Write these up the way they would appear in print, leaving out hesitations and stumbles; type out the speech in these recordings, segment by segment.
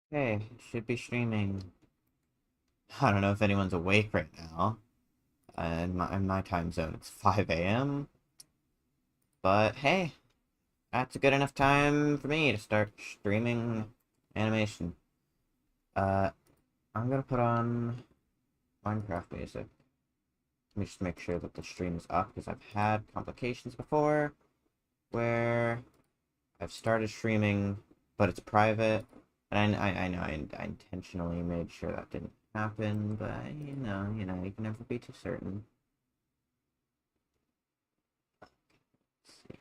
Hey, should be streaming. I don't know if anyone's awake right now. In my time zone, it's 5 a.m. But hey, that's a good enough time for me to start streaming animation. Uh, I'm gonna put on Minecraft music. Let me just make sure that the stream is up because I've had complications before where I've started streaming, but it's private. And I know I intentionally made sure that didn't happen, but you can never be too certain. Let's see.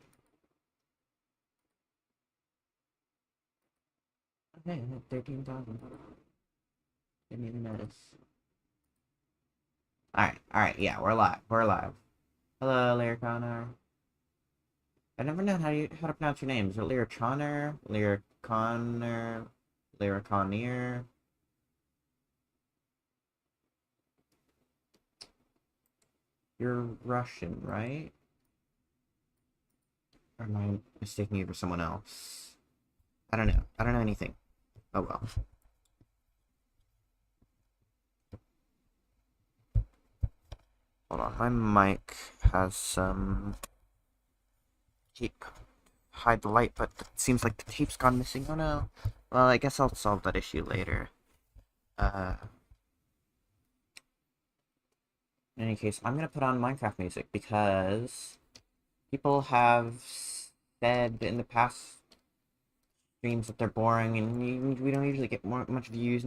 Okay, 13,000. Didn't even notice. Alright, yeah, we're live. We're live. Hello, Lyriconnor. I never know how to pronounce your name. Is it Lyriconnor? Lyriconnor? Lyriconnier? You're Russian, right? Or am I mistaking you for someone else? I don't know. I don't know anything. Oh well. Hold on. My mic has some tape. Hide the light, but it seems like the tape's gone missing. Oh no. Well, I guess I'll solve that issue later. Uh, in any case, I'm gonna put on Minecraft music because people have said in the past streams that they're boring and we don't usually get much views.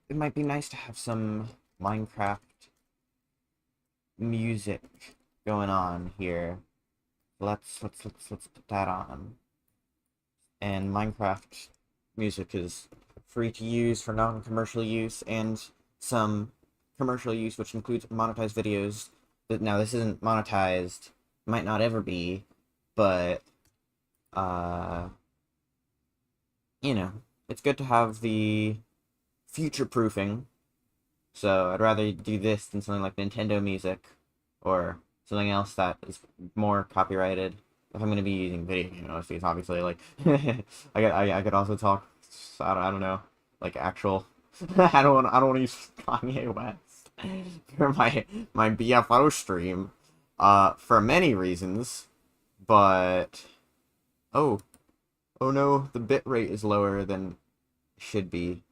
It might be nice to have some Minecraft music going on here. Let's put that on. And Minecraft music is free to use for non-commercial use and some commercial use, which includes monetized videos. But now this isn't monetized, might not ever be, but uh, it's good to have the future proofing. So I'd rather do this than something like Nintendo music or something else that is more copyrighted. If I'm going to be using video game OSTs, obviously, like I could also talk. I don't know, like actual. I don't want to use Kanye West for my BFO stream, for many reasons, but oh oh no, the bit rate is lower than it should be.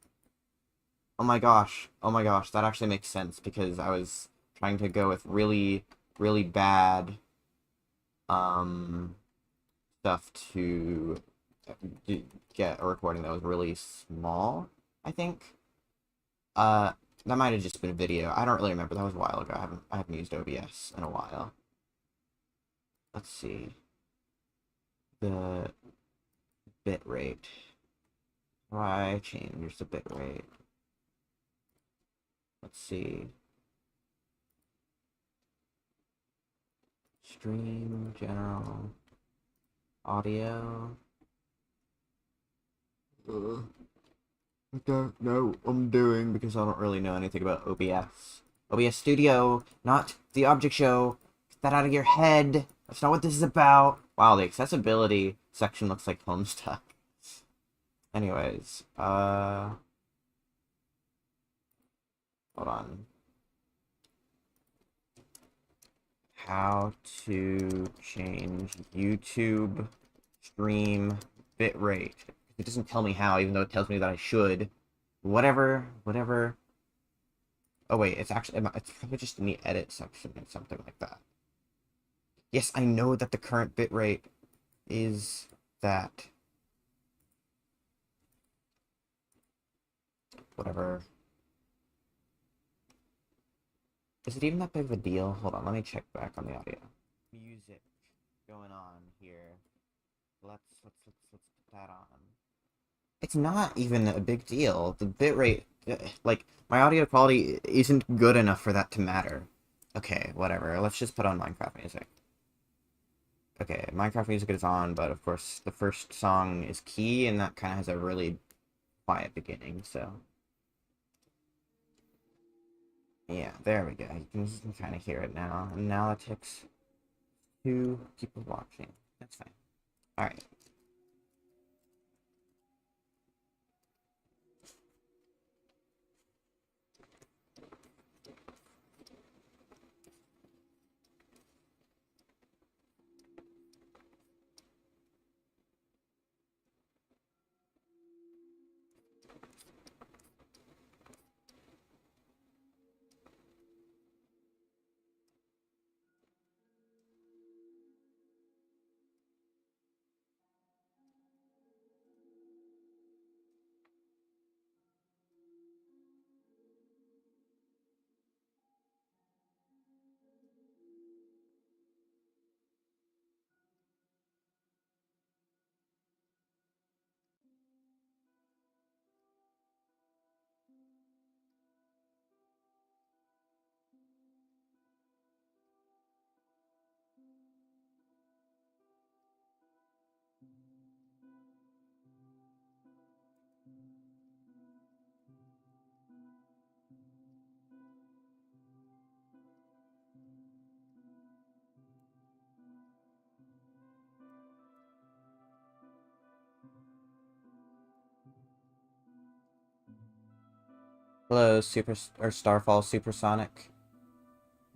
Oh my gosh, that actually makes sense because I was trying to go with really bad um stuff to get a recording that was really small, I think. Uh that might have just been a video. I don't really remember. That was a while ago. I haven't used OBS in a while. Let's see. The bit rate. Why change the bit rate? Let's see. Stream general audio. I don't know what I'm doing because I don't really know anything about OBS. OBS Studio, not the object show. Get that out of your head. That's not what this is about. Wow, the accessibility section looks like Homestuck. Anyways, hold on. How to change YouTube stream bitrate. It doesn't tell me how, even though it tells me that I should. Whatever. Oh wait, it's probably just in the edit section or something like that. Yes, I know that the current bitrate is that. Whatever. Is it even that big of a deal? Hold on, let me check back on the audio. Music going on here. Let's put that on. It's not even a big deal. The bitrate, like, my audio quality isn't good enough for that to matter. Okay, whatever. Let's just put on Minecraft music. Okay, Minecraft music is on, but of course the first song is key, and that kind of has a really quiet beginning, so... Yeah, there we go. You can kind of hear it now. And now it takes 2 people watching. That's fine. Alright. Hello, Starfall Supersonic.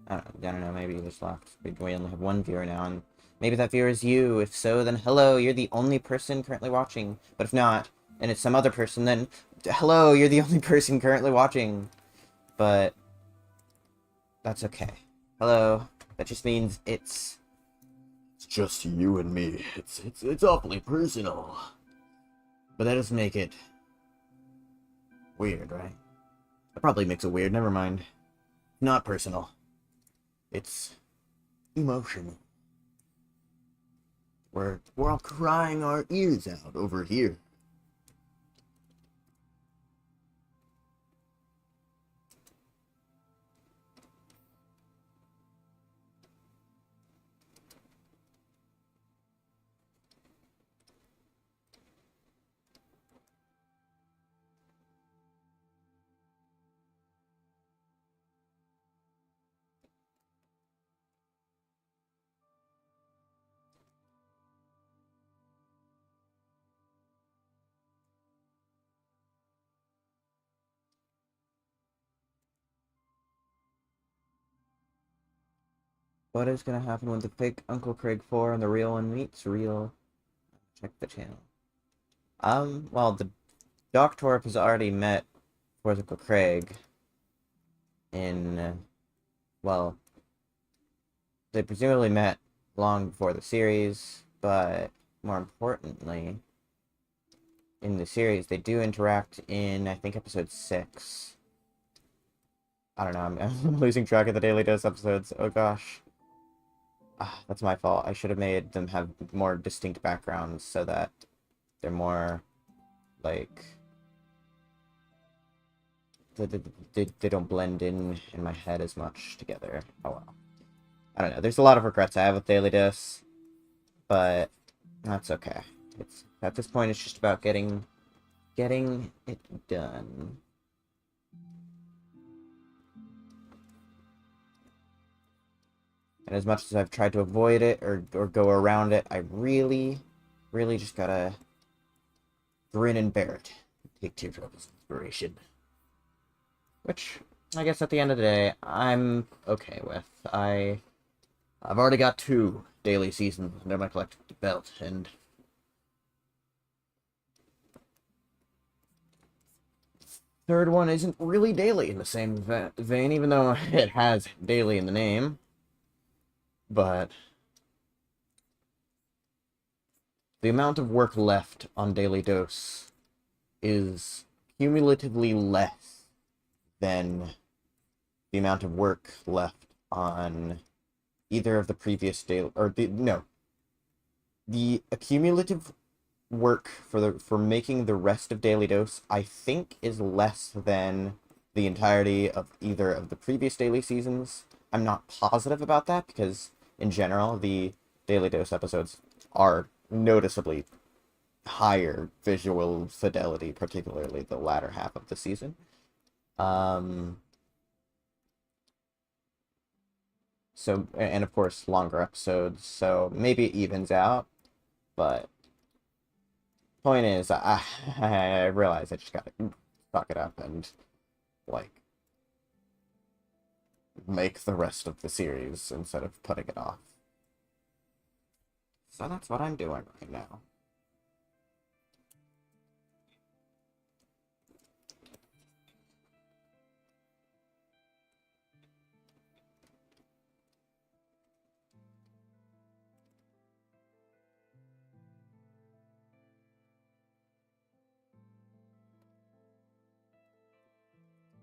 I don't know, maybe you just left. We only have one viewer now, and maybe that viewer is you. If so, then hello, you're the only person currently watching. But if not, and it's some other person, then hello, you're the only person currently watching. But that's okay. Hello. That just means it's just you and me. It's awfully personal. But that doesn't make it weird, right? That probably makes it weird, never mind. Not personal. It's emotional. We're all crying our ears out over here. What is gonna happen when the fake Uncle Craig 4 and the real one meets real? Check the channel. Well, the Doc Torp has already met with Uncle Craig in, well, they presumably met long before the series, but more importantly, in the series, they do interact in, I think, episode 6. I don't know, I'm losing track of the Daily Dose episodes. Oh gosh. That's my fault. I should have made them have more distinct backgrounds so that they're more, like, they don't blend in my head as much together. Oh well. I don't know. There's a lot of regrets I have with Daily Dose, but that's okay. It's at this point, it's just about getting it done. And as much as I've tried to avoid it or go around it, I really just gotta grin and bear it. Take teardrops as inspiration. Which, I guess at the end of the day, I'm okay with. I've already got 2 daily seasons under my collective belt, and third one isn't really daily in the same vein, even though it has daily in the name. But the amount of work left on Daily Dose is cumulatively less than the amount of work left on either of the previous daily, or the accumulative work for making the rest of Daily Dose, I think, is less than the entirety of either of the previous daily seasons. I'm not positive about that because in general the Daily Dose episodes are noticeably higher visual fidelity, particularly the latter half of the season. So, and of course, longer episodes, so maybe it evens out, but point is, I realize I just gotta fuck it up and, like, make the rest of the series instead of putting it off. So that's what I'm doing right now.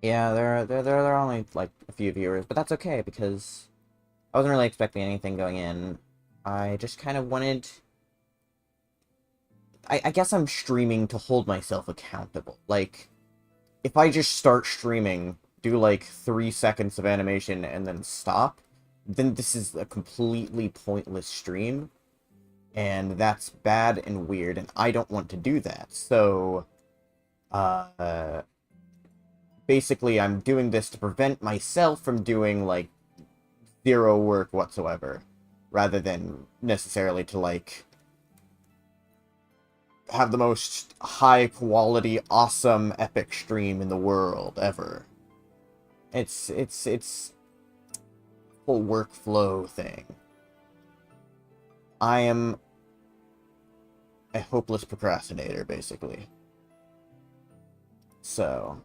Yeah, there are only, like, a few viewers, but that's okay, because I wasn't really expecting anything going in. I just kind of wanted... I guess I'm streaming to hold myself accountable. Like, if I just start streaming, do, like, 3 seconds of animation, and then stop, then this is a completely pointless stream, and that's bad and weird, and I don't want to do that. So, basically, I'm doing this to prevent myself from doing, like, 0 work whatsoever, rather than necessarily to, like, have the most high quality, awesome, epic stream in the world ever. It's whole workflow thing. I am a hopeless procrastinator, basically. So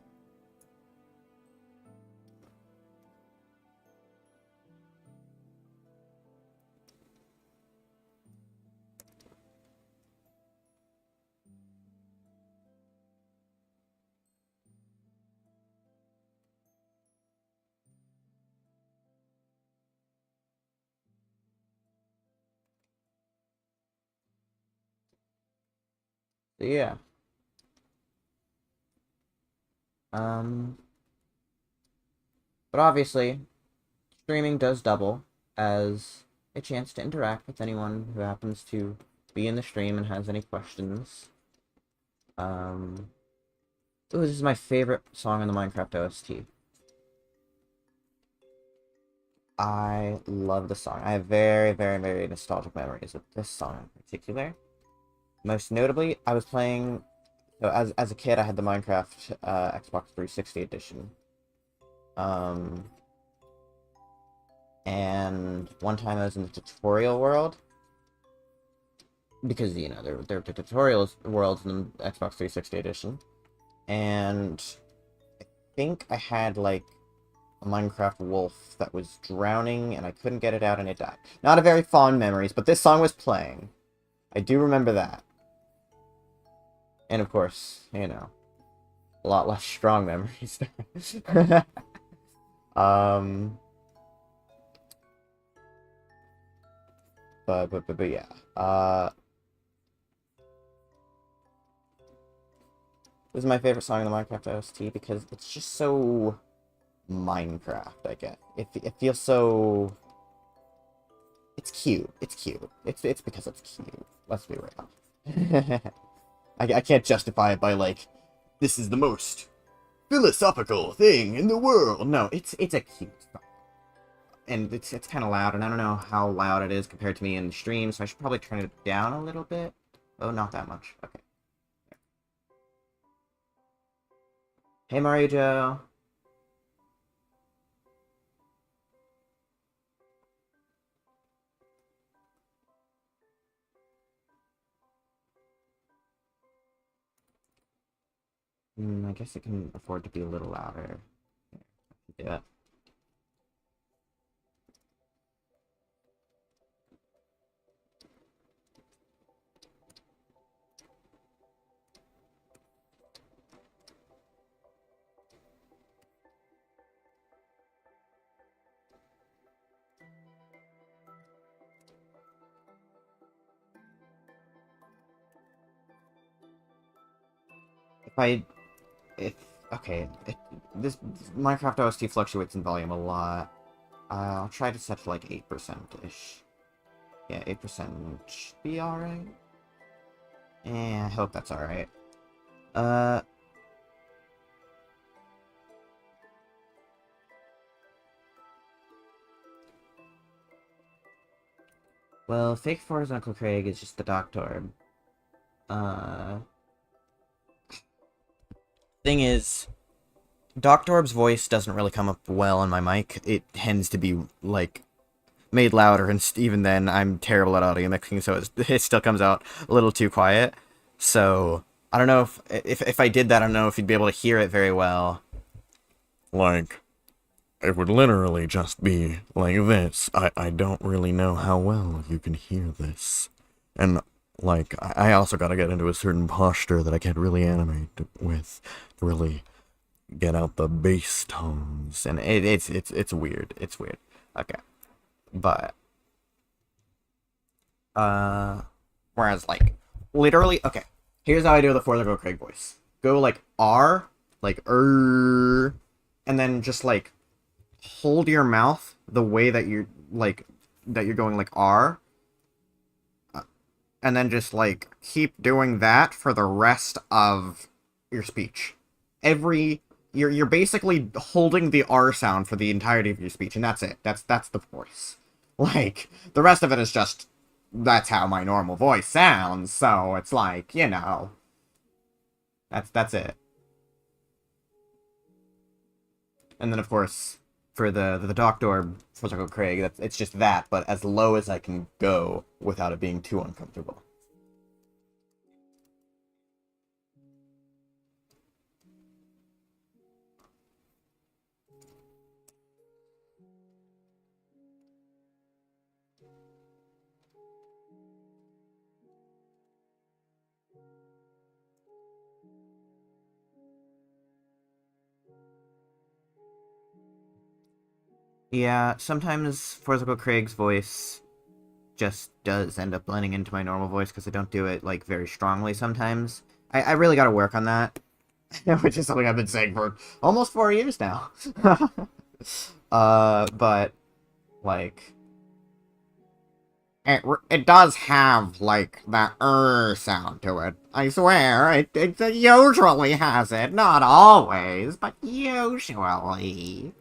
yeah. Um, but obviously, streaming does double as a chance to interact with anyone who happens to be in the stream and has any questions. Ooh, this is my favorite song on the Minecraft OST. I love the song. I have very, very, very nostalgic memories of this song in particular. Most notably, I was playing... So as a kid, I had the Minecraft Xbox 360 edition. And one time I was in the tutorial world. Because, you know, there are tutorial worlds in the Xbox 360 edition. And I think I had, like, a Minecraft wolf that was drowning, and I couldn't get it out, and it died. Not a very fond memories, but this song was playing. I do remember that. And of course, you know, a lot less strong memories. But yeah. This is my favorite song in the Minecraft OST because it's just so Minecraft, I guess. It feels so... It's cute. It's cute. It's because it's cute. Let's be real. I can't justify it by, like, this is the most philosophical thing in the world. No, it's a cute song. And it's kind of loud, and I don't know how loud it is compared to me in the stream, so I should probably turn it down a little bit. Oh, not that much. Okay. Hey, Mario Joe. I guess it can afford to be a little louder. Yeah. If okay, this Minecraft OST fluctuates in volume a lot. I'll try to set to like 8%-ish. Yeah, 8% should be alright. Yeah, I hope that's alright. Well, Fake For's Uncle Craig is just the Doctor. Thing is, Doctorb's voice doesn't really come up well on my mic. It tends to be, like, made louder, and even then, I'm terrible at audio mixing, so it still comes out a little too quiet. So, I don't know if I did that, I don't know if you'd be able to hear it very well. Like, it would literally just be like this. I don't really know how well you can hear this. And, like, I also gotta get into a certain posture that I can't really animate with to really get out the bass tones. And it's weird. It's weird. Okay. But, whereas, like, literally, okay, here's how I do the For the Go Craig voice. Go, like, R, like, and then just, like, hold your mouth the way that you're, like, that you're going, like, R, and then just, like, keep doing that for the rest of your speech. You're basically holding the R sound for the entirety of your speech, and that's it. That's the voice. Like, the rest of it is just that's how my normal voice sounds, so it's like, you know, that's it. And then, of course, for the Doctor, for Circle Craig, it's just that, but as low as I can go without it being too uncomfortable. Yeah, sometimes Forzical Craig's voice just does end up blending into my normal voice because I don't do it, like, very strongly sometimes. I really gotta work on that, which is something I've been saying for almost 4 years now. But, like, it does have, like, that sound to it. I swear, it usually has it. Not always, but usually.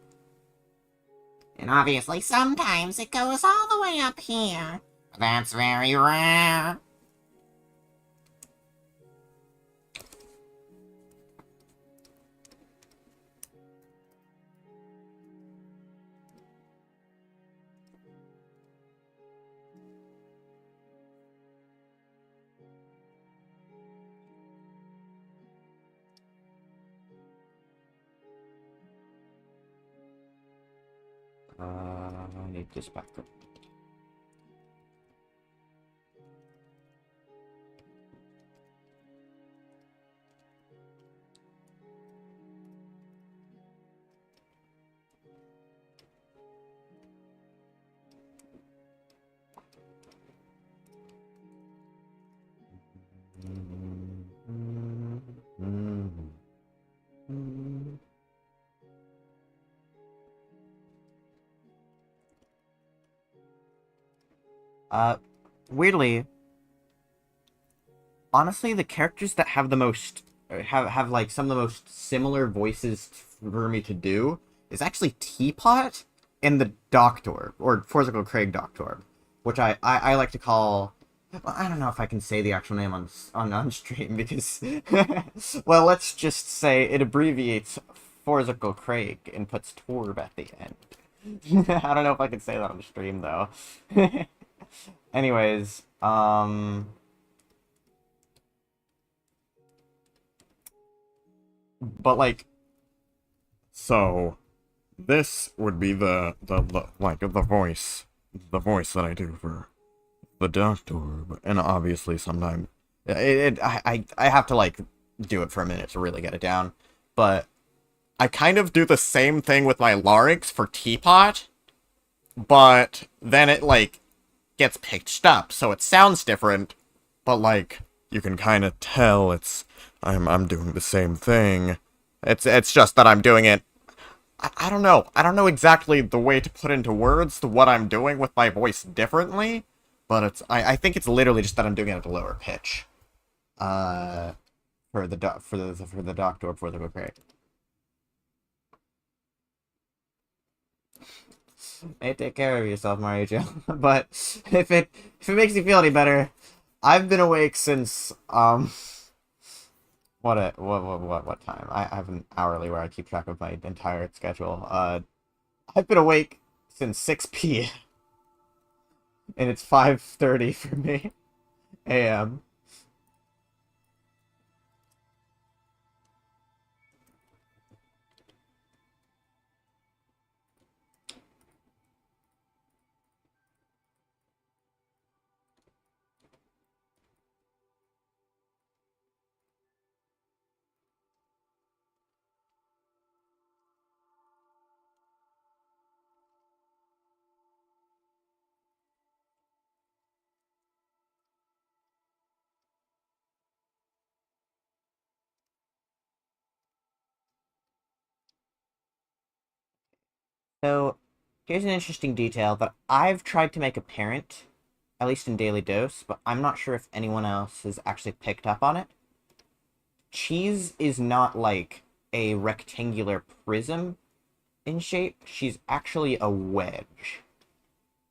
And obviously, sometimes it goes all the way up here. But that's very rare. I need this back up. Weirdly, honestly, the characters that have the most have like some of the most similar voices for me to do is actually Teapot and the Doctor, or Forzical Craig Doctor, which I like to call. Well, I don't know if I can say the actual name on stream because, well, let's just say it abbreviates Forzical Craig and puts Torb at the end. I don't know if I can say that on the stream though. Anyways, but like, So, this would be the voice that I do for the Doctor, and obviously sometimes I have to like do it for a minute to really get it down, but I kind of do the same thing with my larynx for Teapot, but then it like gets pitched up, so it sounds different, but like you can kind of tell I'm doing the same thing. it's just that I'm doing it. I don't know. I don't know exactly the way to put into words what I'm doing with my voice differently, but I think it's literally just that I'm doing it at a lower pitch. For the Doctor for the Craig. Hey, take care of yourself, Mario Joe. But if it makes you feel any better, I've been awake since what time? I have an hourly where I keep track of my entire schedule. I've been awake since 6 p.m. and it's 5:30 for me a.m. So, here's an interesting detail that I've tried to make apparent, at least in Daily Dose, but I'm not sure if anyone else has actually picked up on it. Cheese is not like a rectangular prism in shape. She's actually a wedge.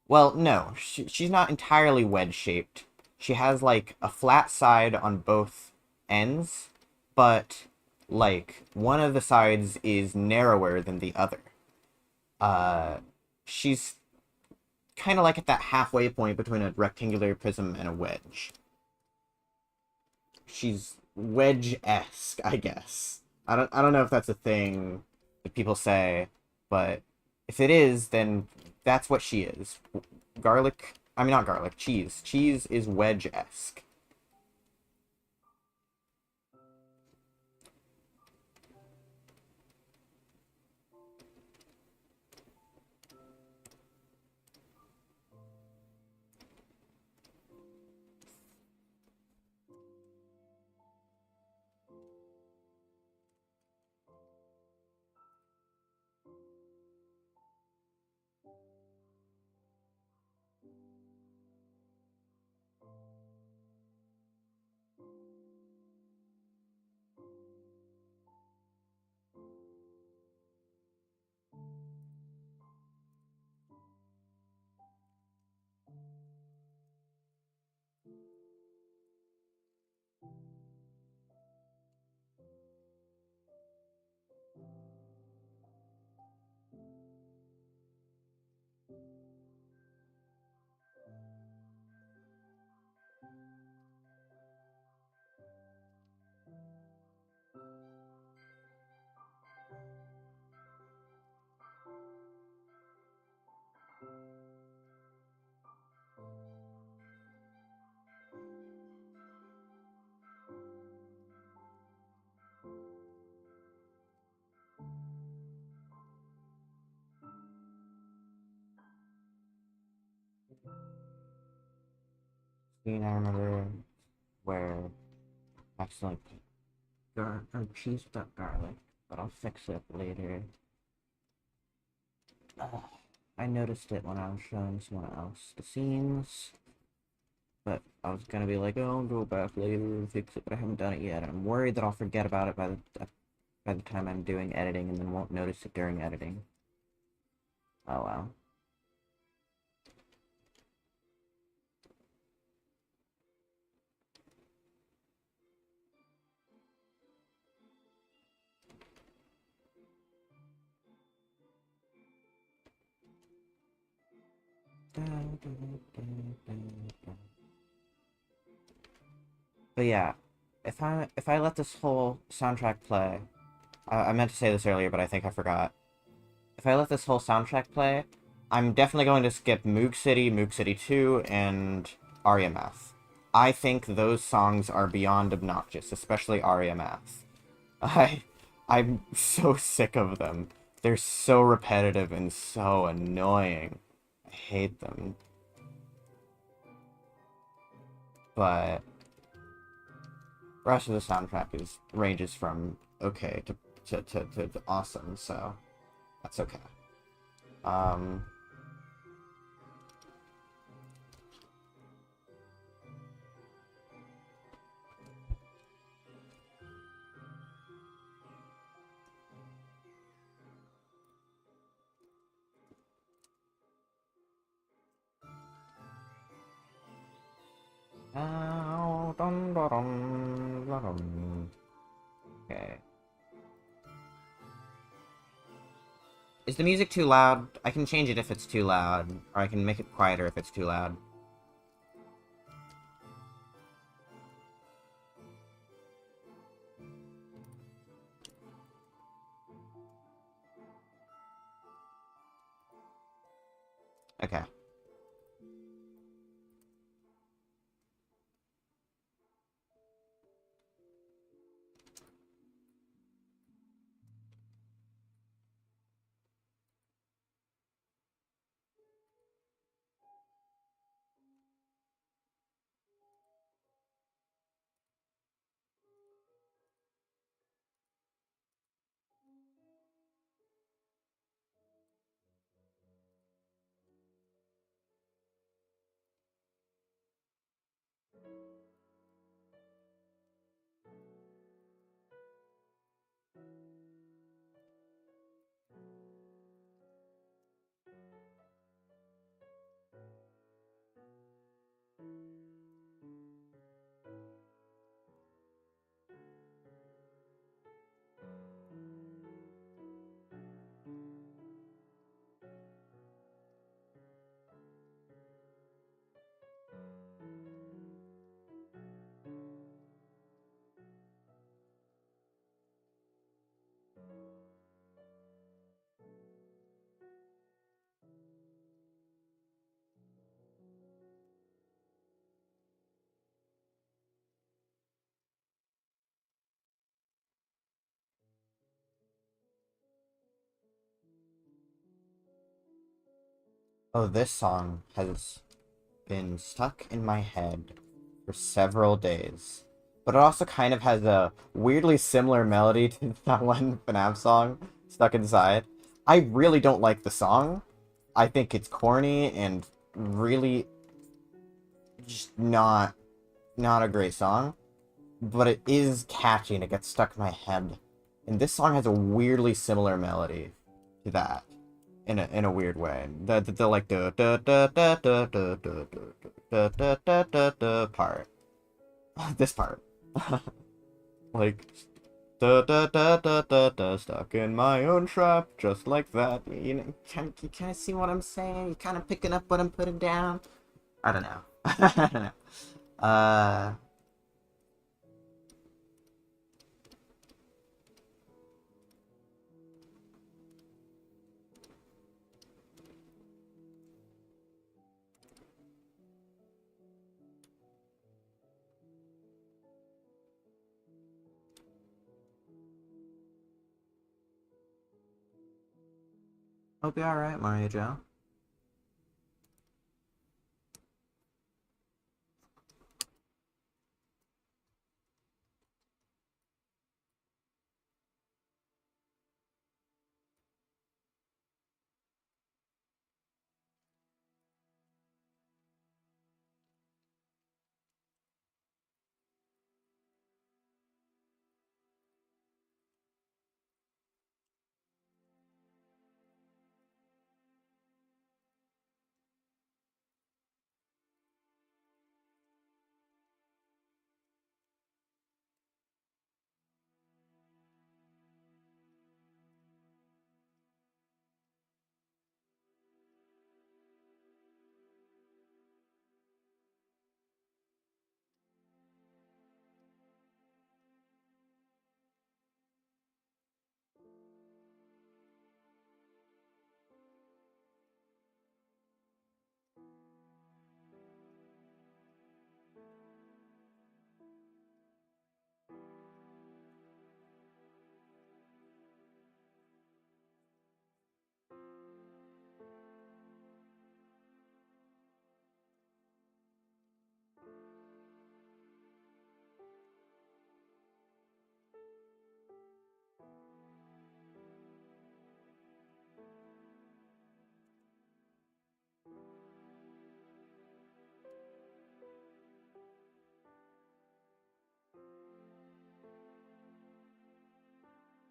Well, no, she's not entirely wedge-shaped. She has, like, a flat side on both ends, but, like, one of the sides is narrower than the other. Uh, she's kind of like at that halfway point between a rectangular prism and a wedge. She's wedge-esque, I guess. I don't know if that's a thing that people say, but if it is, then that's what she is. Garlic, I mean not garlic, cheese. Cheese is wedge-esque. Scene I remember where I accidentally put or cheese without garlic, but I'll fix it later. I noticed it when I was showing someone else the scenes, but I was gonna be like, oh, I'll go back later and fix it, but I haven't done it yet. I'm worried that I'll forget about it by the time I'm doing editing and then won't notice it during editing. Oh well. But yeah, if I let this whole soundtrack play, I meant to say this earlier, but I think I forgot. If I let this whole soundtrack play, I'm definitely going to skip Moog City, Moog City 2, and Aria Math. I think those songs are beyond obnoxious, especially Aria Math. I, I'm so sick of them. They're so repetitive and so annoying. I hate them. But the rest of the soundtrack is ranges from okay to awesome, so that's okay. Um, okay. Is the music too loud? I can change it if it's too loud, or I can make it quieter if it's too loud. Okay. Oh, this song has been stuck in my head for several days. But it also kind of has a weirdly similar melody to that one FNAF song, Stuck Inside. I really don't like the song. I think it's corny and really just not a great song. But it is catchy and it gets stuck in my head. And this song has a weirdly similar melody to that. In a weird way. The like the part. This part. Like stuck in my own trap, just like that. You kind of see what I'm saying? You kind of picking up what I'm putting down? I don't know. I don't know. Hope you're alright, Mario Joe.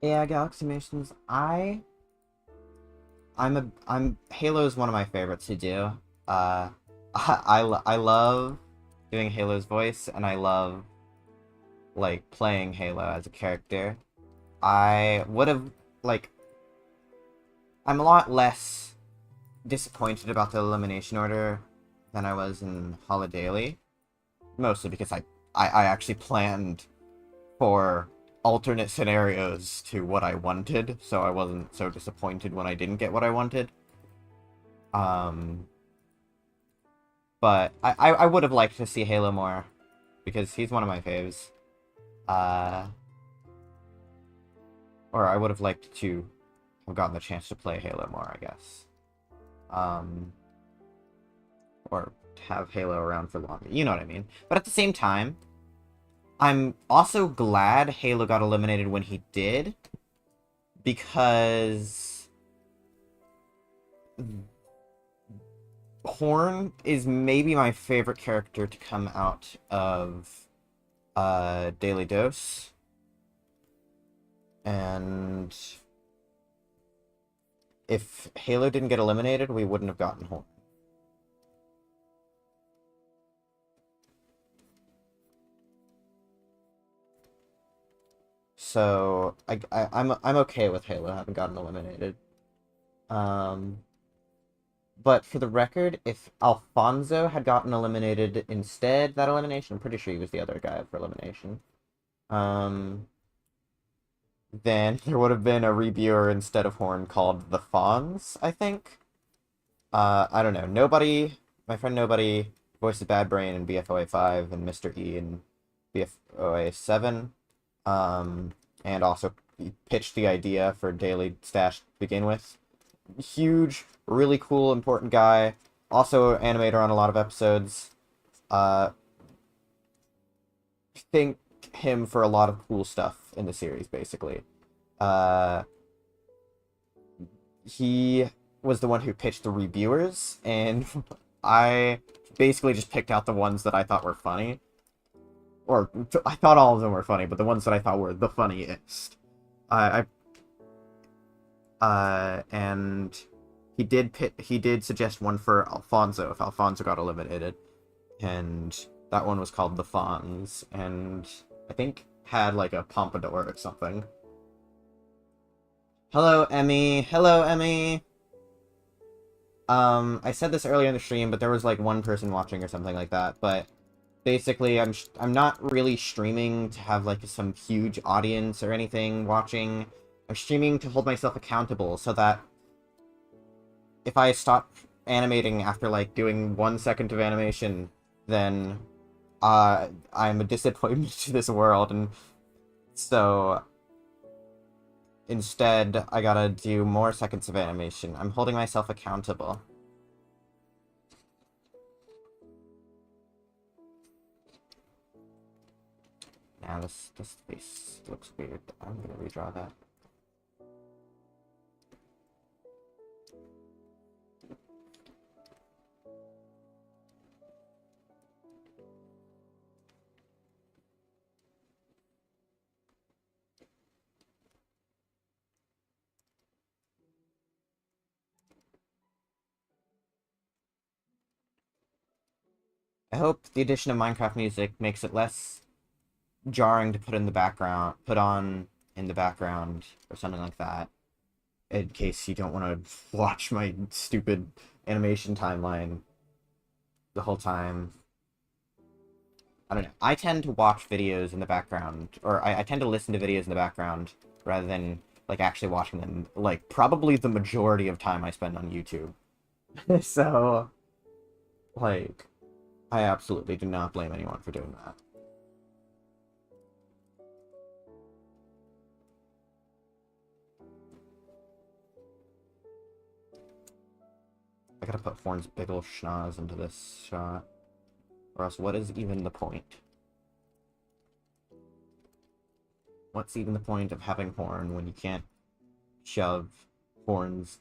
Yeah, Galaxy Missions. I'm Halo's one of my favorites to do. I love doing Halo's voice, and I love like playing Halo as a character. I would have like I'm a lot less disappointed about the elimination order than I was in Holidaily, mostly because I actually planned for alternate scenarios to what I wanted, so I wasn't so disappointed when I didn't get what I wanted. Um, but I would have liked to see Halo more, because he's one of my faves. Uh, or I would have liked to have gotten the chance to play Halo more, I guess. Um, or have Halo around for longer, you know what I mean? But at the same time, I'm also glad Halo got eliminated when he did, because Horn is maybe my favorite character to come out of Daily Dose. And if Halo didn't get eliminated, we wouldn't have gotten Horn. So I'm okay with Halo having gotten eliminated. But for the record, if Alfonso had gotten eliminated instead that elimination, I'm pretty sure he was the other guy for elimination. Then there would have been a reviewer instead of Horn called the Fonz, I think. I don't know. My friend Nobody voiced Bad Brain in BFOA 5 and Mr. E in BFOA 7. And also he pitched the idea for Daily Stash to begin with. huge, really cool, important guy. Also animator on a lot of episodes. Uh, thank him for a lot of cool stuff in the series, basically. Uh, he was the one who pitched the reviewers, and I basically just picked out the ones that I thought were funny. Or, I thought all of them were funny, but the ones that I thought were the funniest. And he did suggest one for Alfonso, if Alfonso got eliminated. And that one was called The Fonz, and I think had like a pompadour or something. Hello, Emmy. Hello, Emmy. I said this earlier in the stream, but there was like one person watching or something like that. But basically, I'm not really streaming to have like some huge audience or anything watching. I'm streaming to hold myself accountable so that if I stop animating after like doing 1 second of animation, then I'm a disappointment to this world, and so instead I gotta do more seconds of animation. I'm holding myself accountable. Now this face looks weird. I'm gonna redraw that. I hope the addition of Minecraft music makes it less jarring to put on in the background, or something like that, in case you don't want to watch my stupid animation timeline the whole time. I don't know. I tend to watch videos in the background, or I tend to listen to videos in the background rather than, like, actually watching them. Like, probably the majority of time I spend on YouTube. So, like, I absolutely do not blame anyone for doing that. I gotta put Horn's big ol' schnoz into this shot. Or else what is even the point? What's even the point of having Horn when you can't shove Horn's...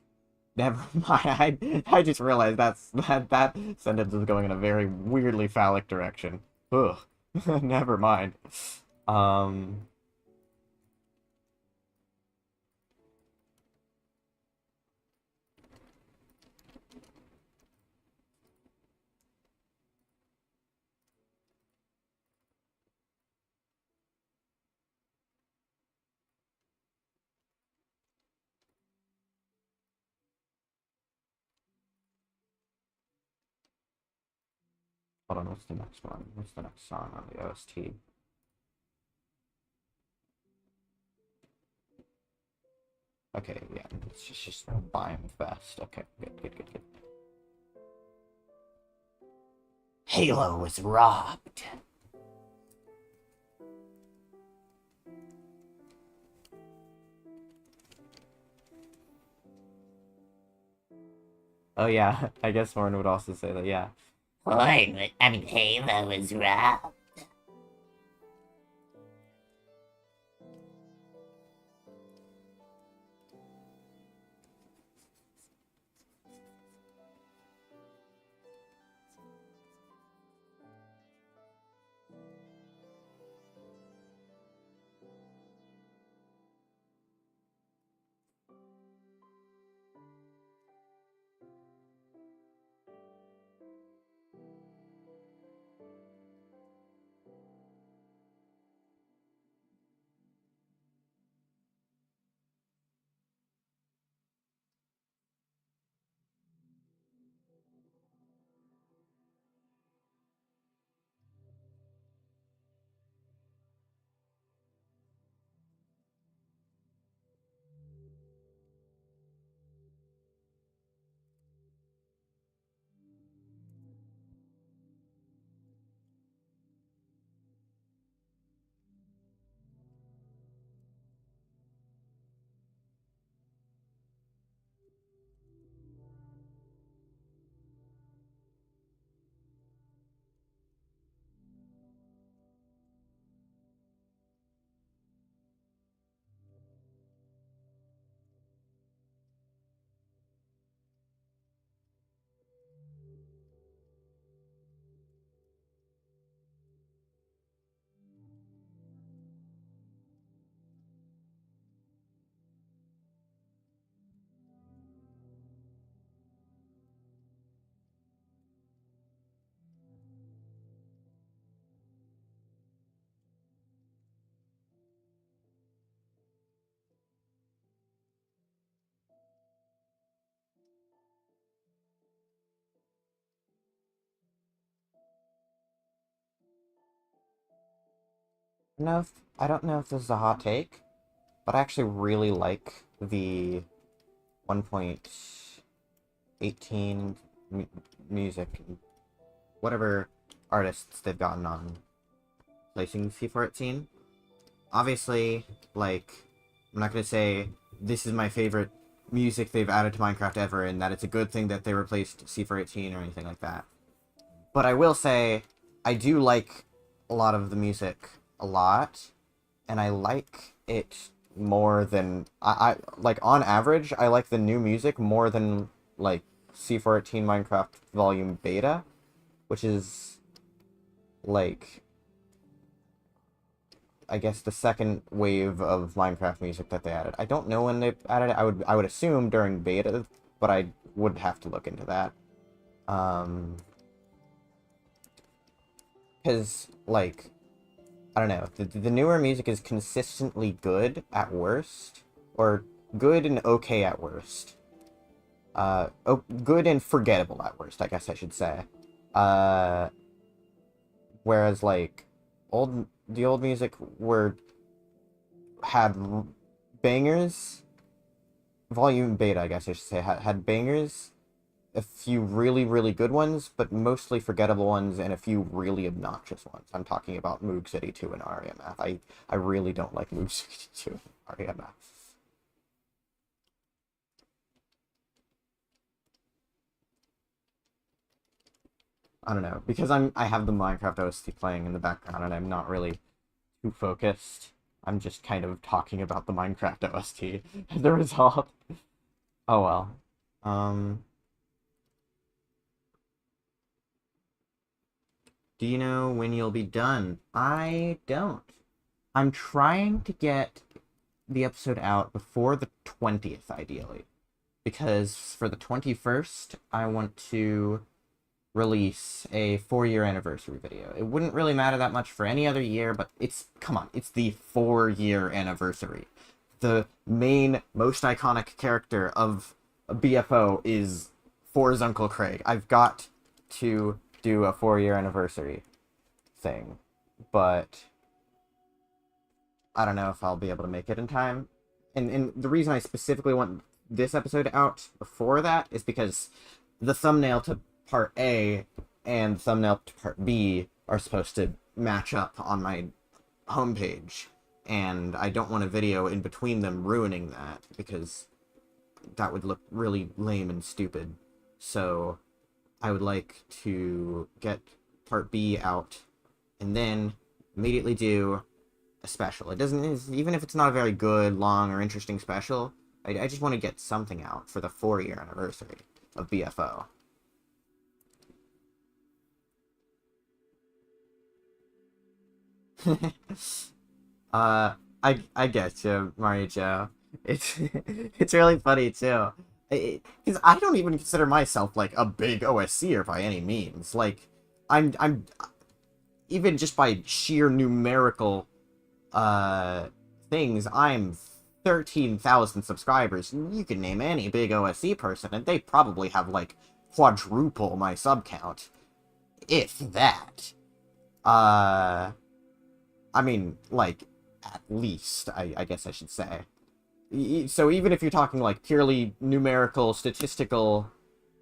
Never mind, I just realized that sentence is going in a very weirdly phallic direction. Ugh. Never mind. Um... Hold on, what's the next one? What's the next song on the OST? Okay, yeah, it's just Biome Fest. Okay, good. Halo was robbed. Oh yeah, I guess Horn would also say that, yeah. Horn, I mean, Halo was robbed. I don't know if this is a hot take, but I actually really like the 1.18 music, whatever artists they've gotten on placing C418. Obviously, like, I'm not gonna say this is my favorite music they've added to Minecraft ever, and that it's a good thing that they replaced C418 or anything like that. But I will say, I do like a lot of the music a lot, and I like it more than I like on average. I like the new music more than like C418 Minecraft Volume Beta, which is like I guess the second wave of Minecraft music that they added. I don't know when they added it. I would assume during beta, but I would have to look into that. Because like I don't know, the newer music is consistently good at worst, or good and okay at worst. Good and forgettable at worst, I guess I should say. Uh, Whereas like the old music had bangers. Volume beta, I guess I should say, had bangers, a few really, really good ones, but mostly forgettable ones, and a few really obnoxious ones. I'm talking about Moog City 2 and REMF. I really don't like Moog City 2 and REMF. I don't know, because I have the Minecraft OST playing in the background, and I'm not really too focused. I'm just kind of talking about the Minecraft OST as a result. Oh well. Do you know when you'll be done? I don't. I'm trying to get the episode out before the 20th, ideally. Because for the 21st, I want to release a 4-year anniversary video. It wouldn't really matter that much for any other year, but come on, it's the 4-year anniversary. The main, most iconic character of BFO is For's Uncle Craig. I've got to do a 4-year anniversary thing, but I don't know if I'll be able to make it in time. And the reason I specifically want this episode out before that is because the thumbnail to part A and thumbnail to part B are supposed to match up on my homepage, and I don't want a video in between them ruining that, because that would look really lame and stupid. So I would like to get part B out and then immediately do a special. It doesn't, even if it's not a very good, long, or interesting special, I just want to get something out for the 4-year anniversary of BFO. I get you, Mario Joe. It's it's really funny too. Because I don't even consider myself like a big OSCer by any means. Like, I'm even just by sheer numerical things, I'm 13,000 subscribers. You can name any big OSC person, and they probably have like quadruple my sub count, if that. I mean, like, at least, I guess I should say. So even if you're talking, like, purely numerical, statistical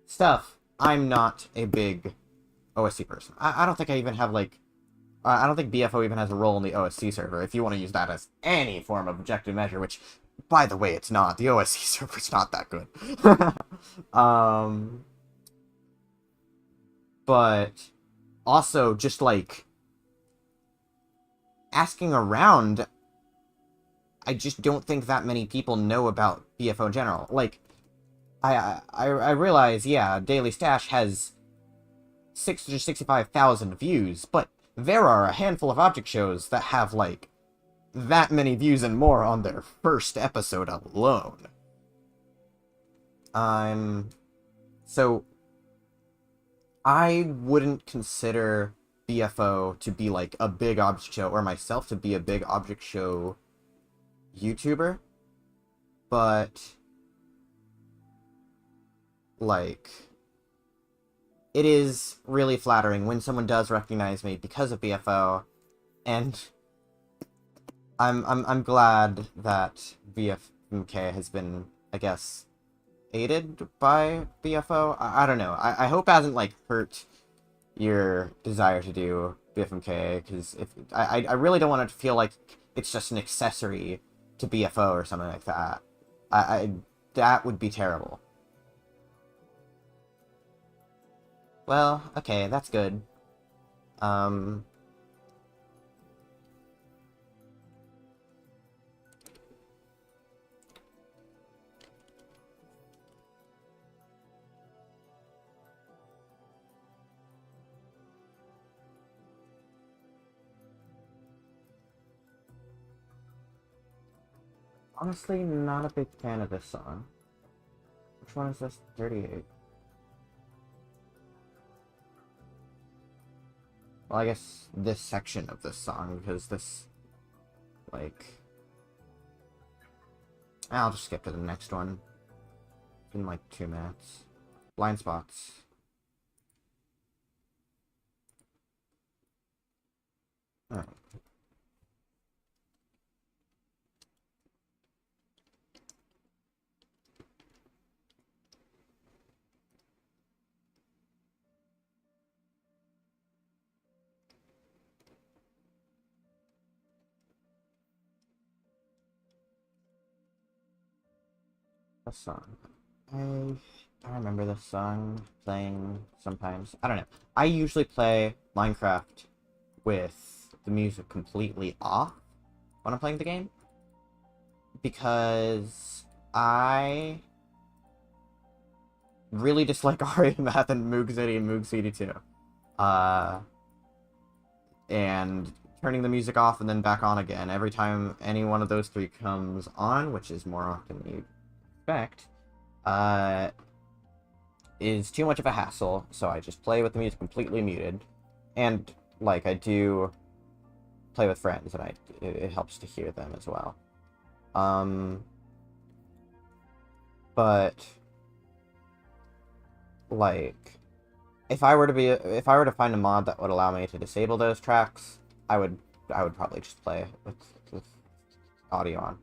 stuff, I'm not a big OSC person. I don't think I even have, like... I don't think BFO even has a role in the OSC server, if you want to use that as any form of objective measure, which, by the way, it's not. The OSC server's not that good. But also, just, like... asking around, I just don't think that many people know about BFO in general. Like, I realize, yeah, Daily Stash has 665,000 views, but there are a handful of object shows that have, like, that many views and more on their first episode alone. So, I wouldn't consider BFO to be, like, a big object show, or myself to be a big object show YouTuber, but, like, it is really flattering when someone does recognize me because of BFO, and I'm glad that BFMK has been, I guess, aided by BFO. I don't know. I hope it hasn't like hurt your desire to do BFMK, because if I really don't want it to feel like it's just an accessory to BFO or something like that. I that would be terrible. Well, okay, that's good. Um, honestly, not a big fan of this song. Which one is this? 38. Well, I guess this section of this song, because this, like... I'll just skip to the next one. It's been like 2 minutes. Blind spots. Alright. A song. I remember this song playing sometimes. I don't know. I usually play Minecraft with the music completely off when I'm playing the game, because I really dislike Aria Math and Moog City and Moog City 2. And turning the music off and then back on again every time any one of those three comes on, which is more often than you'd expect, is too much of a hassle, so I just play with the music completely muted. And, like, I do play with friends, and it helps to hear them as well. But, like, if I were to find a mod that would allow me to disable those tracks, I would probably just play with audio on.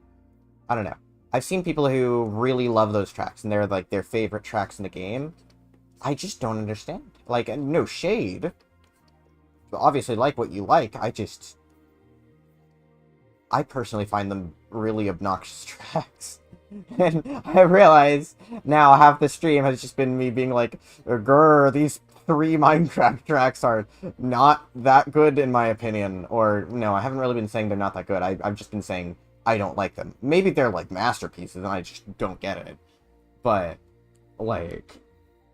I don't know. I've seen people who really love those tracks, and they're like their favorite tracks in the game. I just don't understand. Like, no shade. Obviously, like what you like. I personally find them really obnoxious tracks. And I realize now half the stream has just been me being like, grr, these 3 Minecraft tracks are not that good in my opinion. Or, no, I haven't really been saying they're not that good. I've just been saying I don't like them. Maybe they're like masterpieces and I just don't get it. But, like,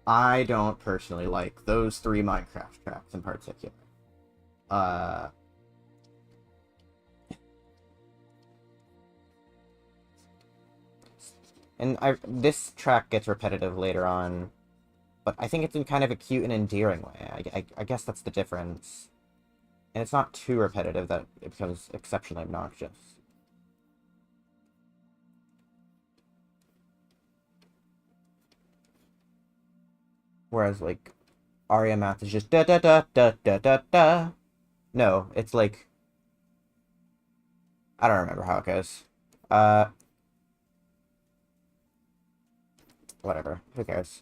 I don't personally like those 3 Minecraft tracks in particular. And this track gets repetitive later on, but I think it's in kind of a cute and endearing way. I guess that's the difference. And it's not too repetitive that it becomes exceptionally obnoxious. Whereas, like, Aria Math is just da da da da da da da. No, it's like... I don't remember how it goes. Whatever. Who cares?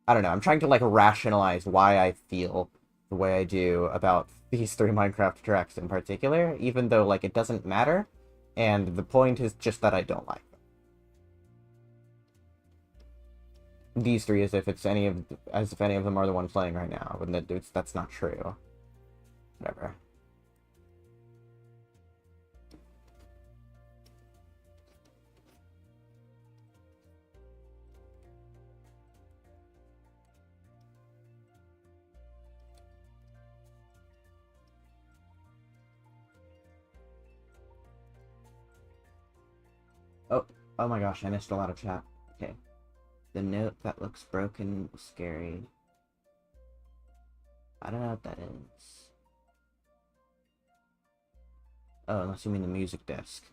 I don't know. I'm trying to, like, rationalize why I feel the way I do about these 3 Minecraft tracks in particular, even though, like, it doesn't matter, and the point is just that I don't like them. These 3 as if any of them are the one playing right now, when that's not true. Whatever. Oh my gosh, I missed a lot of chat. Okay. The note that looks broken, scary. I don't know what that is. Oh, unless you mean the music disc.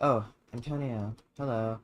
Oh, Antonio. Hello.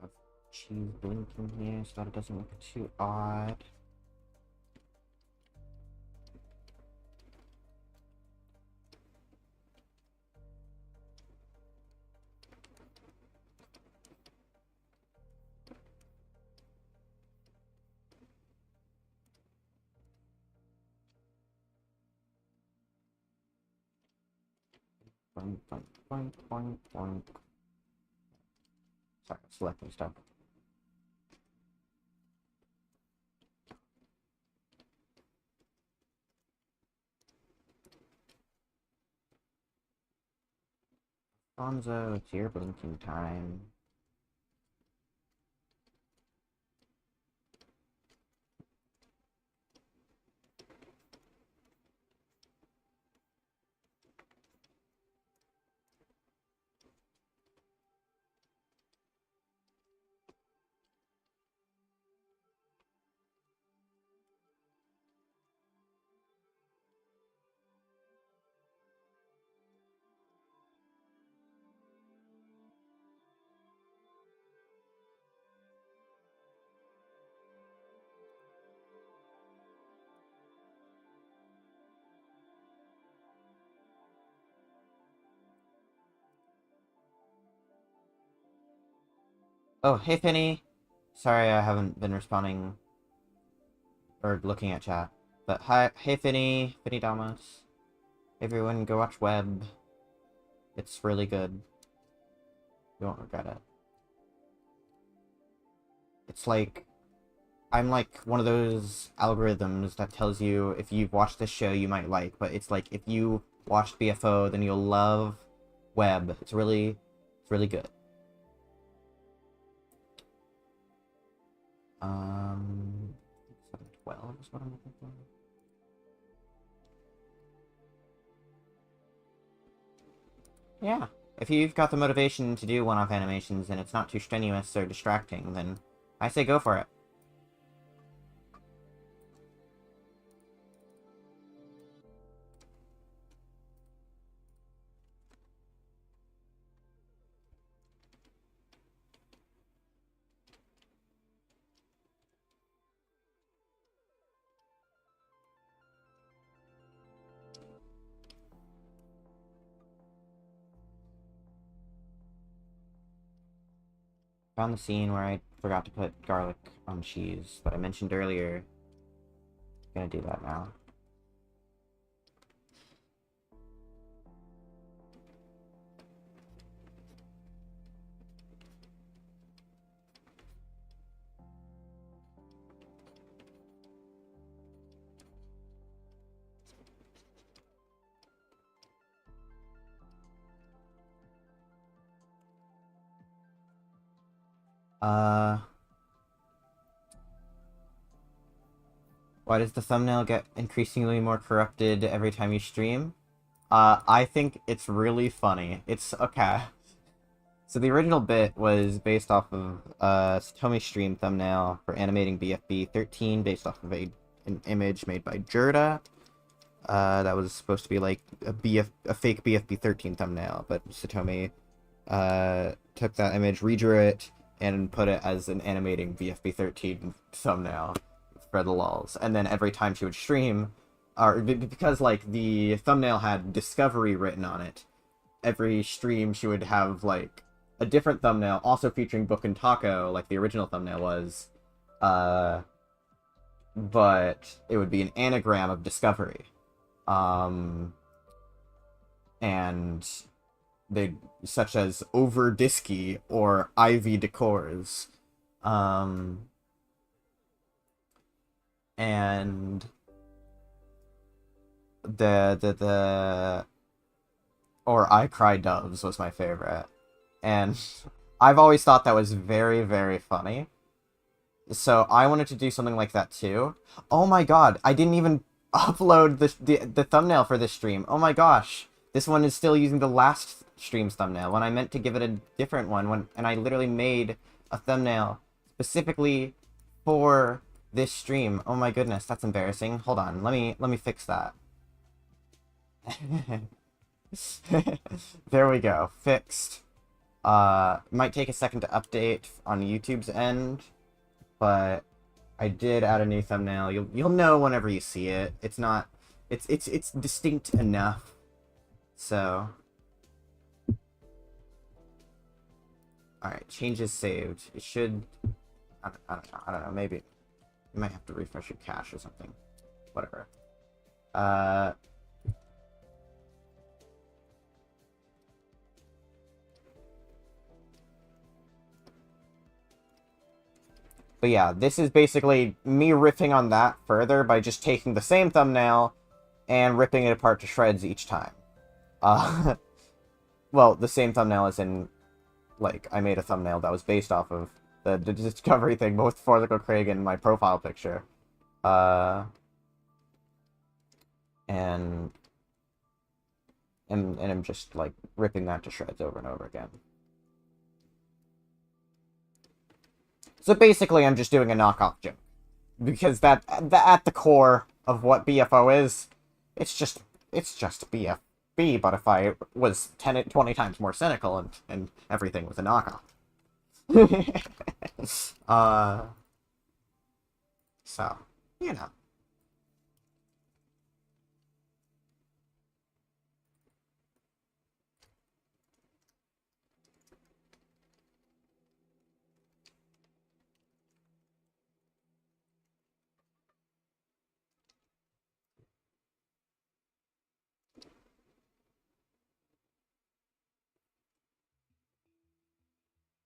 Have cheese blinking here so that it doesn't look too odd. Boink, boink, boink, boink, boink. Sorry, selecting stuff. Fonzo, it's your blinking time. Oh, hey Penny. Sorry I haven't been responding or looking at chat. But hi, hey Finny, Finny Damas. Everyone go watch Web. It's really good. You won't regret it. It's like, I'm like one of those algorithms that tells you if you've watched this show you might like, but it's like if you watched BFO then you'll love Web. It's really good. 712 is what I'm looking for. Yeah. If you've got the motivation to do one-off animations and it's not too strenuous or distracting, then I say go for it. Found the scene where I forgot to put garlic on cheese that I mentioned earlier. Gonna do that now. Why does the thumbnail get increasingly more corrupted every time you stream? I think it's really funny. It's okay. So the original bit was based off of Satomi's stream thumbnail for animating BFB 13, based off of an image made by Jerda. That was supposed to be like a fake BFB 13 thumbnail, but Satomi took that image, redrew it, and put it as an animating BFB 13 thumbnail for the lulz. And then every time she would stream, or because like the thumbnail had Discovery written on it, every stream she would have like a different thumbnail, also featuring Book and Taco, like the original thumbnail was, but it would be an anagram of discovery. And they such as over disky or ivy decors. And the or I Cry Doves was my favorite. And I've always thought that was very, very funny. So I wanted to do something like that too. Oh my god, I didn't even upload the thumbnail for this stream. Oh my gosh. This one is still using the last stream's thumbnail when I meant to give it a different one, and I literally made a thumbnail specifically for this stream. Oh my goodness, that's embarrassing. Hold on, let me fix that. There we go. Fixed. Might take a second to update on YouTube's end, but I did add a new thumbnail. You'll know whenever you see it. It's not it's distinct enough. So alright, changes saved. It should I don't know, maybe you might have to refresh your cache or something. Whatever. But yeah, this is basically me riffing on that further by just taking the same thumbnail and ripping it apart to shreds each time. Well, the same thumbnail as in, like, I made a thumbnail that was based off of the Discovery thing, both for Lico Craig and my profile picture. And I'm just, like, ripping that to shreds over and over again. So basically, I'm just doing a knockoff joke. Because that at the core of what BFO is, it's just BFB, but if I was 20 times more cynical and everything was a knockoff. So, you know.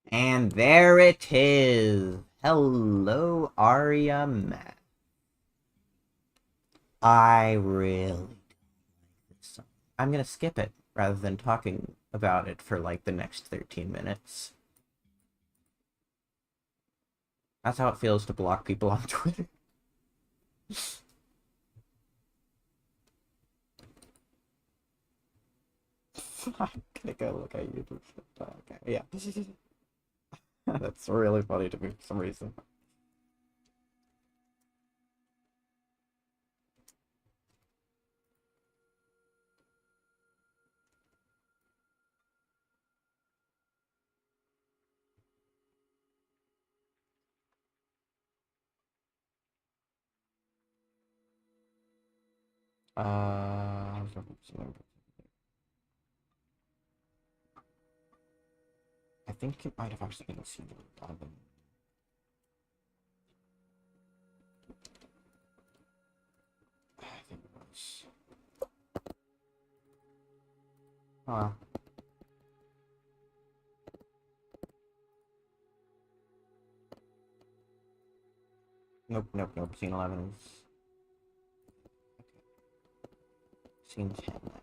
And there it is. Hello, Arya Matt. I really don't like this song. I'm gonna skip it rather than talking about it for like the next 13 minutes. That's how it feels to block people on Twitter. I'm gonna go look at YouTube. Okay, yeah. That's really funny to me for some reason. Uh, I think it might have actually been a single album. I think it was. Huh. Nope. Scene 11 is... Scene 10 then.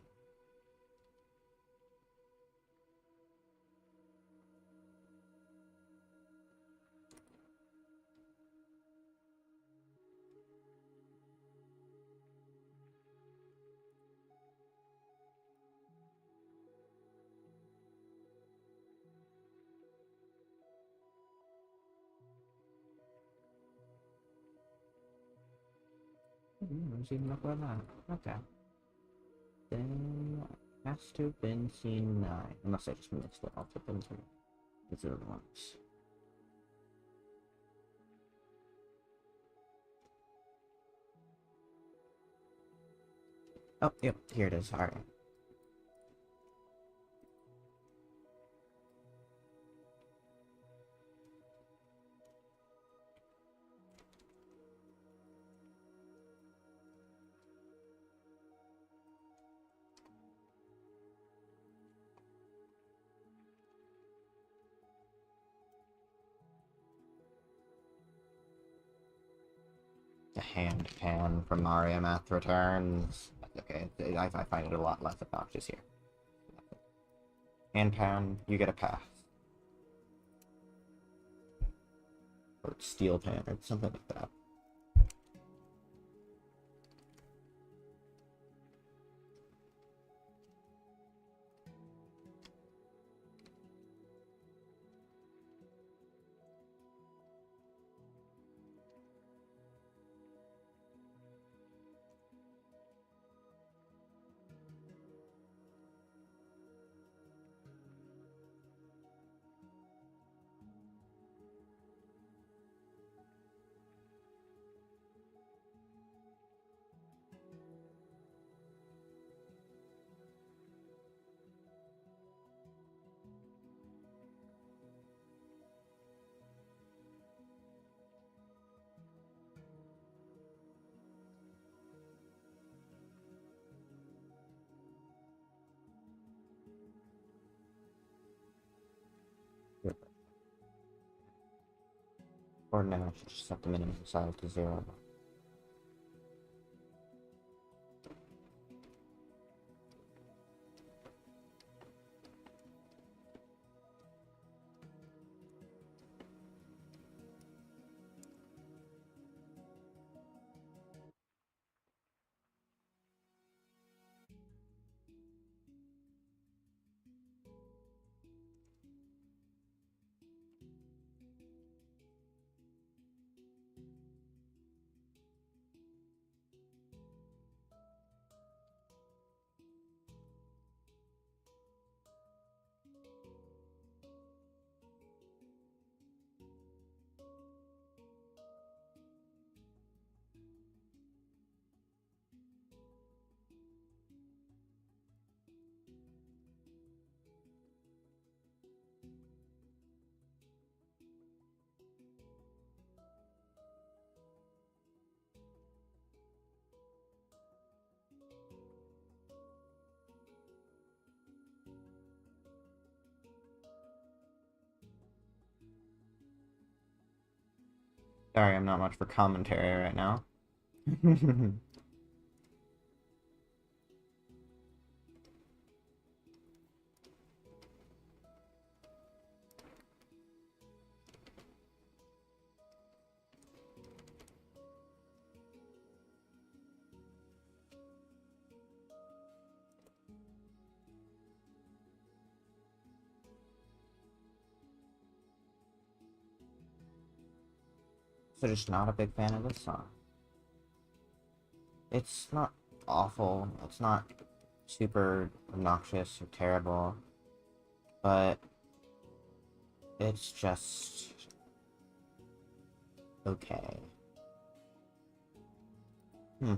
Scene before that. Okay. Then has to have been scene 9. Unless I just mixed it up with them two. These are the ones. Oh, yep, here it is. Alright. The hand pan from Mario Math Returns. Okay, I find it a lot less obnoxious here. Hand pan, you get a pass. Or steel pan, or something like that. Or no, I should just set the minimum size to 0. Sorry, I'm not much for commentary right now. So just not a big fan of this song. It's not awful, it's not super obnoxious or terrible, but it's just okay. Hmm.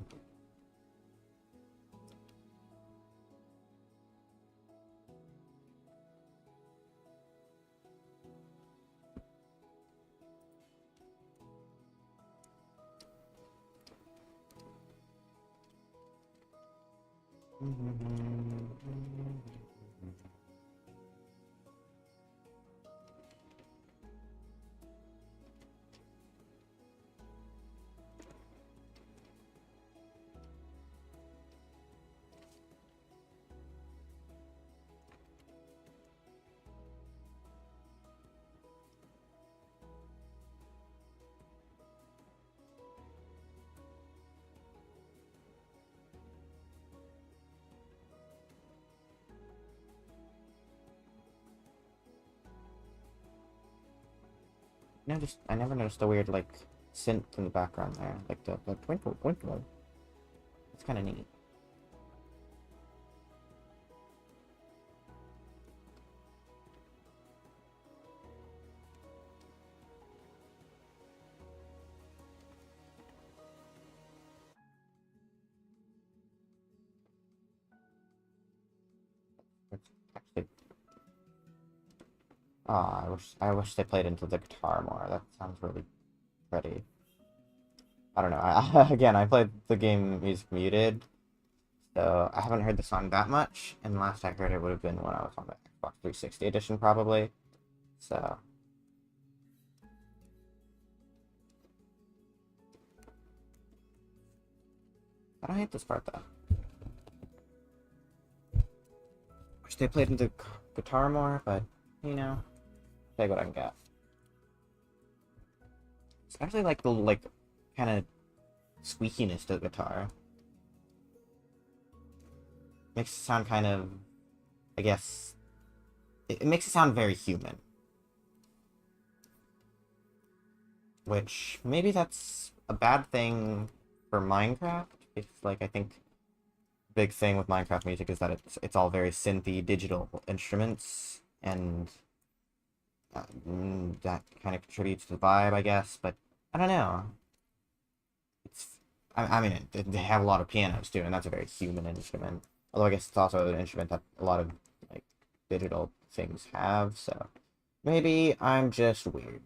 I never noticed the weird, like, synth in the background there. Like, the twinkle, twinkle. It's kind of neat. It's actually... Ah, I wish they played into the guitar more. That sounds really pretty. I don't know. Again, I played the game music muted, so I haven't heard the song that much, and last I heard it would have been when I was on the Xbox 360 edition, probably. So... I don't hate this part though. Wish they played into guitar more, but you know, take what I can get. Especially like the kind of squeakiness to the guitar. Makes it sound kind of, I guess, it makes it sound very human. Which, maybe that's a bad thing for Minecraft. It's like, I think, big thing with Minecraft music is that it's all very synthy, digital instruments, and that kind of contributes to the vibe, I guess, but I don't know. It's, I mean, they have a lot of pianos too, and that's a very human instrument. Although I guess it's also an instrument that a lot of like digital things have, so maybe I'm just weird.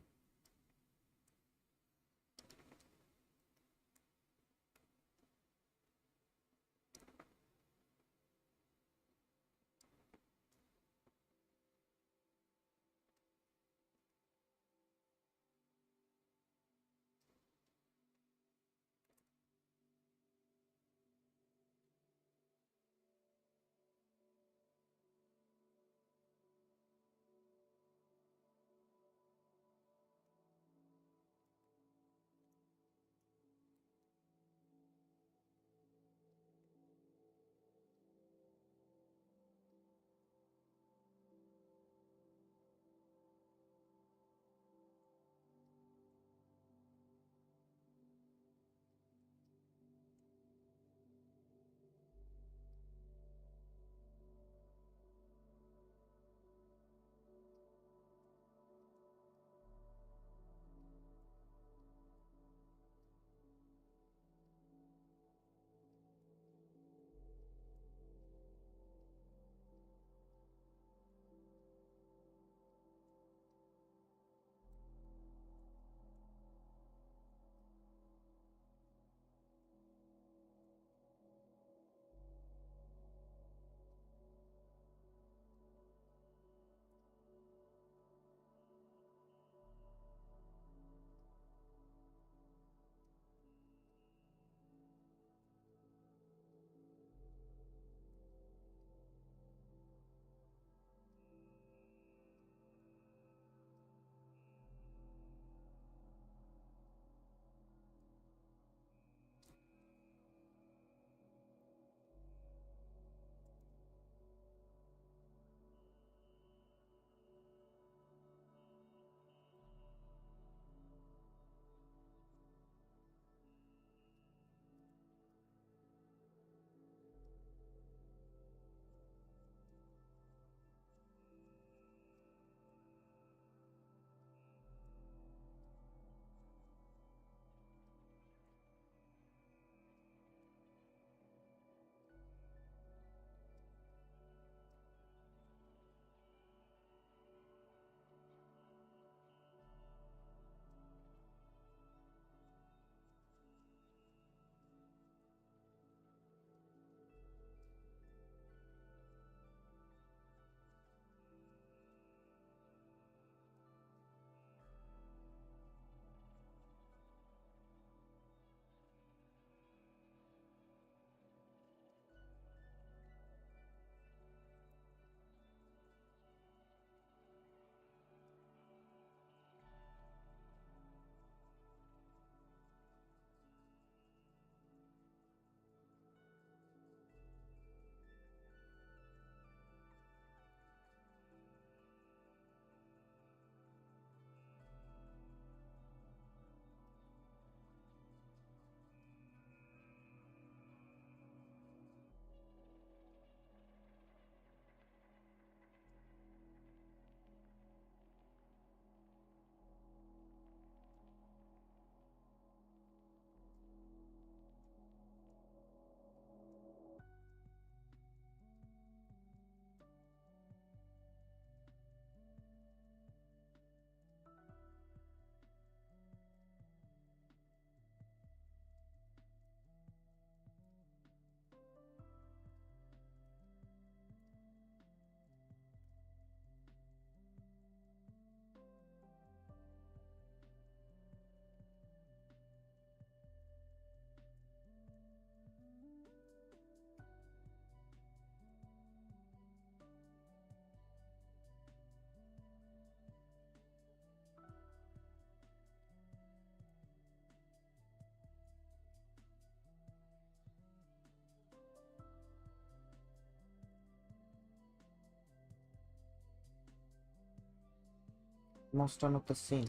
Almost done with the scene.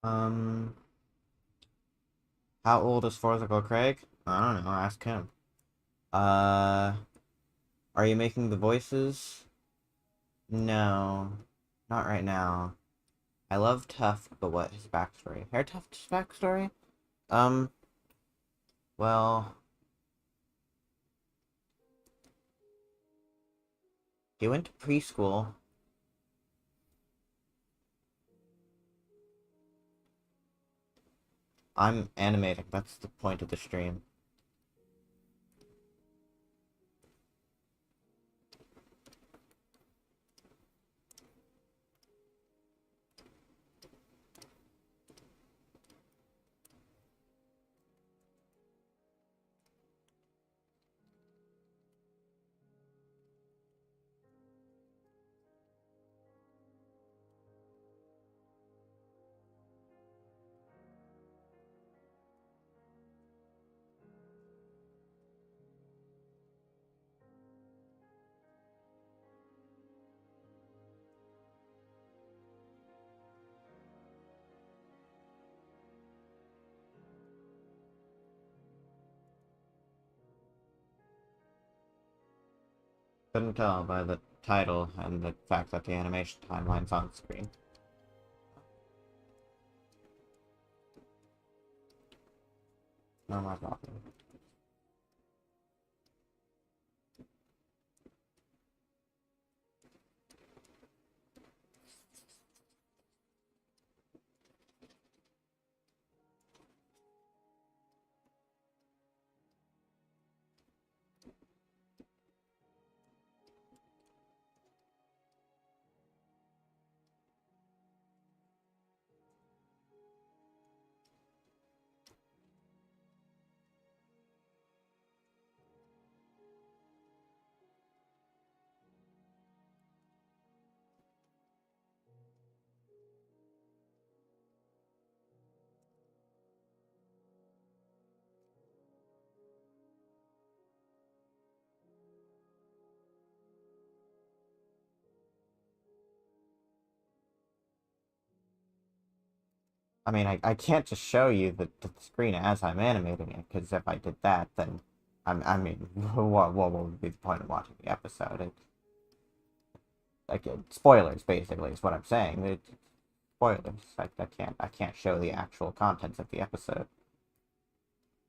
Um, how old is Forzical Craig? I don't know, ask him. Uh, are you making the voices? No, not right now. I love Tuft, but what his backstory? Hair Tuft's backstory? Um, well, he went to preschool. I'm animating, that's the point of the stream. couldn't tell by the title and the fact that the animation timeline's on screen. No more talking. I mean, I can't just show you the screen as I'm animating it, because if I did that, then, I mean, what would be the point of watching the episode? Spoilers, basically, is what I'm saying. Spoilers. I can't show the actual contents of the episode.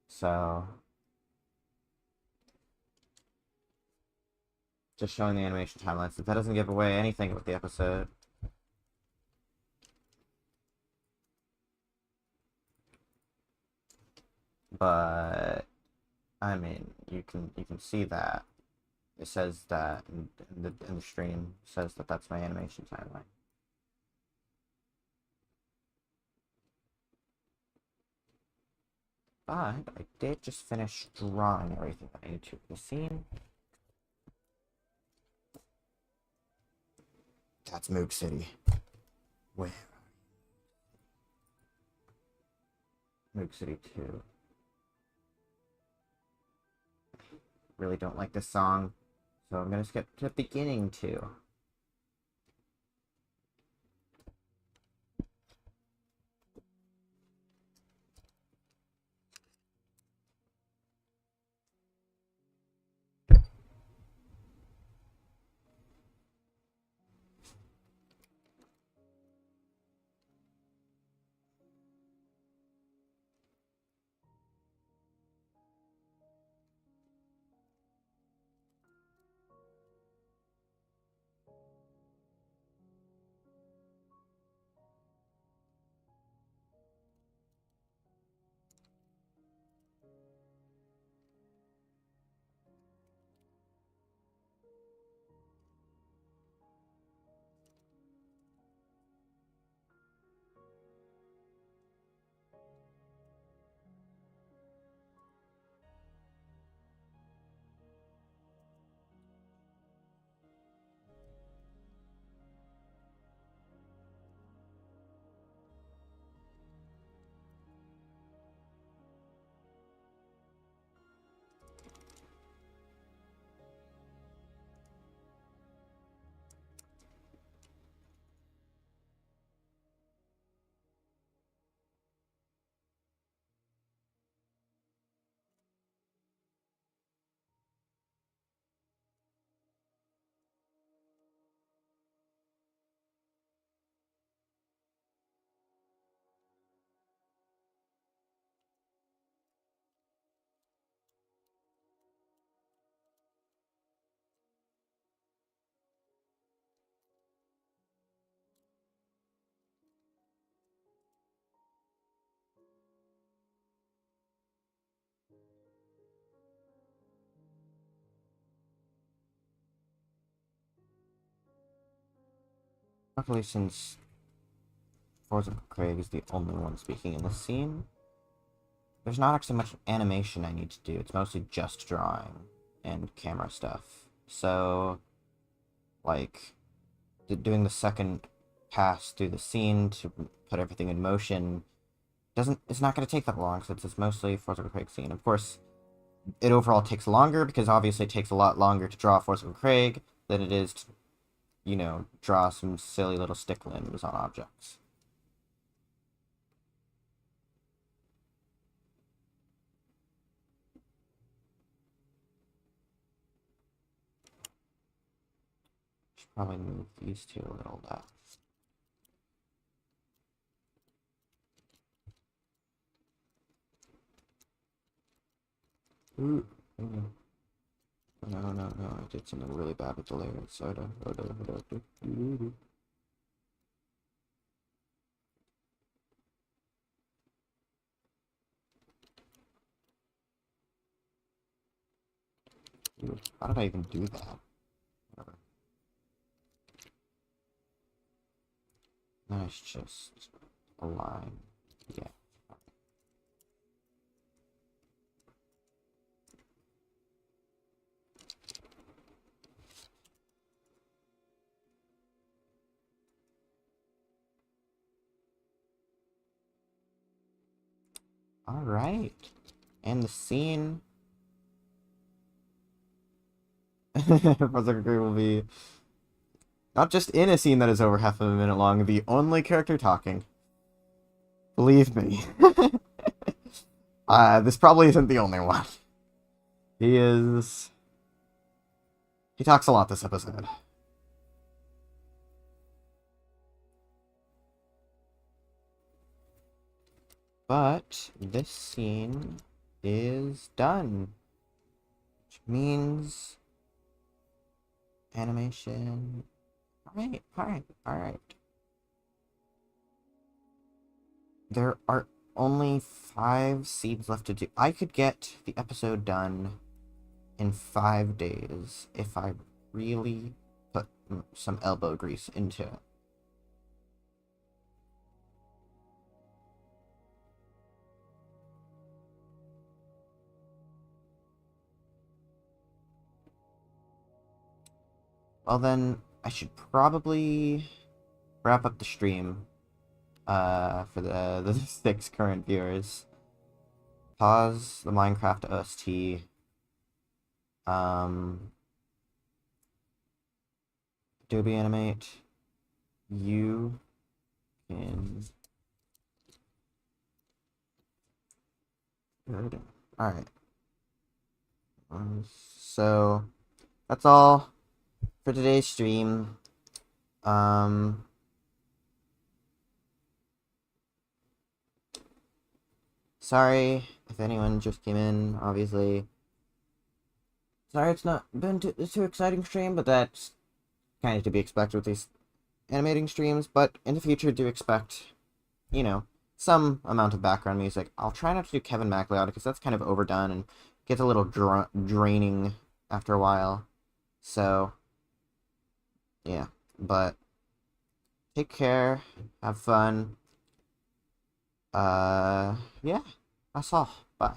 So, just showing the animation timeline, since that doesn't give away anything with the episode. But I mean, you can see that it says that in the stream says that that's my animation timeline. But I did just finish drawing everything that I need to for the scene. That's Moog City. Where? Moog City 2. Really don't like this song, so I'm gonna skip to the beginning too. Luckily, since Forza Craig is the only one speaking in the scene, there's not actually much animation I need to do. It's mostly just drawing and camera stuff. So, like, doing the second pass through the scene to put everything in motion it's not going to take that long, since it's mostly Forza Craig scene. Of course, it overall takes longer, because obviously it takes a lot longer to draw Forza Craig than it is to, you know, draw some silly little stick limbs on objects. Should probably move these two a little left. Ooh. No, I did something really bad with the layout, so how did I even do that? Whatever. Nice, just align. Yeah. All right, and the scene Professor Grey will be not just in a scene that is over half of a minute long, the only character talking. Believe me. This probably isn't the only one. He talks a lot this episode. But this scene is done, which means animation. All right. There are only 5 seeds left to do. I could get the episode done in 5 days if I really put some elbow grease into it. Well then, I should probably wrap up the stream for the 6 current viewers. Pause the Minecraft OST. Adobe Animate. You can. Alright. So that's all for today's stream. Sorry if anyone just came in, obviously. Sorry it's not been too exciting stream, but that's kind of to be expected with these animating streams. But in the future, do expect, you know, some amount of background music. I'll try not to do Kevin MacLeod because that's kind of overdone and gets a little draining after a while. So, yeah. But take care, have fun. Yeah, that's all. Bye.